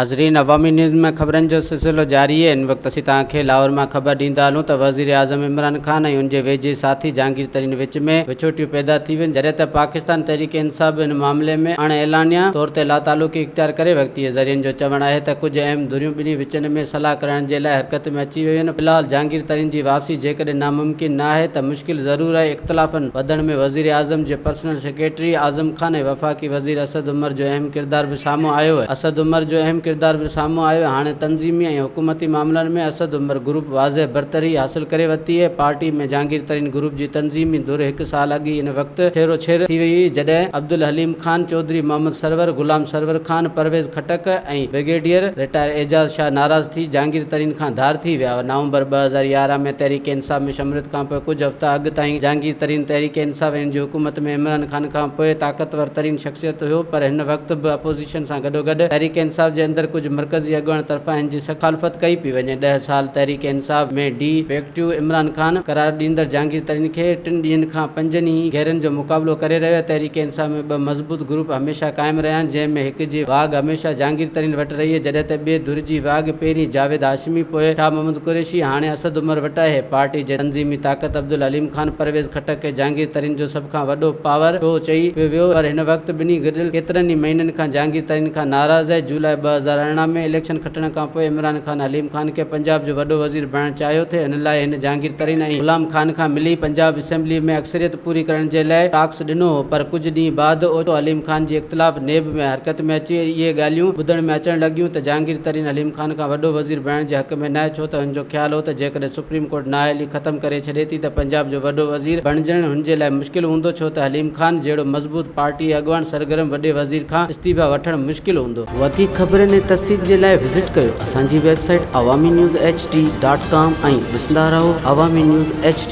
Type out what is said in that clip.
नाज़रीन, अवामी न्यूज़ में ख़बरनि जो सिलसिलो जारी है। इन वक्त असीं तव्हांखे लाहौर में ख़बर ॾींदा हलूं त वज़ीर आज़म इमरान खान ऐं उनजे वेझे साथी जहांगीर तरीन विच में विछोटियूं पैदा थी वियूं, जॾहिं त पाकिस्तान तहरीक इंसाफ़ इन मामले में अण एलानिया तौर ते लातालुकी इख्तियार करे वरिती आहे। ज़रियनि जो चवणु आहे त कुझु अहम धुरियूं ॿिन्ही विचनि में सलाह करण जे लाइ हरकत में अची वियूं आहिनि। फ़िलहाल जहांगीर तरीन जी वापसी जेकॾहिं नामुमकिन न आहे त मुश्किल ज़रूर आहे। इख़्तिलाफ़नि वधण में वज़ीर आज़म जे पर्सनल सेक्रेटरी आज़म खान ऐं वफ़ाक़ी वज़ीर असद उमर जो अहम किरदार बि साम्हूं आयो आहे। असद उमर जो अहम किरदार बि साम्हूं आयो आहे। हाणे तंज़ीमी ऐं हुकूमती मामलनि में असद उमर ग्रुप वाज़ह बरतरी हासिल करे वरिती आहे। पार्टी में जहांगीर तरीन ग्रुप जी तंज़ीमी धुर 1 साल अॻु इन वक़्तु छेरो छेर थी वई हुई, जॾहिं अब्दुल हलीम खान, चौधरी मोहम्मद सरवर, गुलाम सरवर खान, परवेज़ खटक ऐं ब्रिगेडियर रिटायर एजाज शाह नाराज़ थी जहांगीर तरीन खां धार थी विया हुआ। नवंबर 2011 में तहरीक इंसाफ़ में शमूलियत खां पोइ कुझु हफ़्ता अॻु ताईं जहांगीर तरीन तहरीक इंसाफ़ ऐं जी हुकूमत में इमरान खान खां पोइ ताक़तवर तरीन शख़्सियत हुयो, पर हिन वक़्तु बि अपोज़िशन सां गॾोगॾु तहरीक इंसाफ़ जे अंदरि कुझु मरकज़ी अॻुवान तरफ़ां हिन जी सखालफ़त कई पई वञे। 10 साल तहरीक इंसाफ़ में डी फैक्टिव इमरान खान करार ॾींदड़ जहांगीर तरीन खे 3 ॾींहंनि खां 5 ई घेरनि जो मुक़ाबिलो करे रहियो आहे। तहरीक इंसाफ़ में 2 मज़बूत ग्रुप हमेशह क़ाइमु रहिया आहिनि, जंहिंमें हिक जी वाघ हमेशह जहांगीर तरीन वटि रही आहे, जॾहिं त ॿिए धुर जी वाघ पहिरीं जावेद हाशमी, पोइ शाह मोहम्मद कुरैशी, हाणे असद उमर वटि आहे। पार्टी जे तंज़ीमी ताक़त अब्दुल हलीम खान, परवेज़ खटक खे जहांगीर तरीन जो सभ खां वॾो पावर शो चई पियो वियो, पर हिन वक़्तु ॿिन्ही गॾियल केतिरनि ई महीननि खां जहांगीर तरीन खां नाराज़ आहे। जुलाई 2018 में इलेक्शन खटण खां पोइ इमरान खान हलीम खान खे पंजाब जो वॾो वज़ीर बणणु चाहियो थे। हिन लाइ हिन जहांगीर तरीन ऐं गुलाम खान खां मिली पंजाब असेंबली में अक्सरियत पूरी करण जे लाइ टाक्स ॾिनो हो, पर कुझु ॾींहं बाद ओचो हलीम खान जी इख़्तिलाफ़ नेब में हरकत में अची इहे ॻाल्हियूं ॿुधण में अचणु लॻियूं त जहांगीर तरीन हलीम खान खां वॾो वज़ीर बणण जे हक़ में न आहे, छो त हुन जो ख़्यालु हो त जेकॾहिं सुप्रीम कोर्ट नाअहली ख़तमु करे छॾे थी त पंजाब जो वॾो वज़ीर बणजणु हुन जे लाइ मुश्किल हूंदो, छो त हलीम खान जहिड़ो मज़बूत पार्टी अॻुवान सरगर्म वॾे वज़ीर खां इस्तीफ़ा वठणु मुश्किल हूंदो। वधीक ख़बरनि ऐं तफ़सील जे लाइ विज़िट कयो असांजी वेबसाइट awamiNewsHD.com ऐं ॾिसंदा रहो अवामी न्यूज़ HD।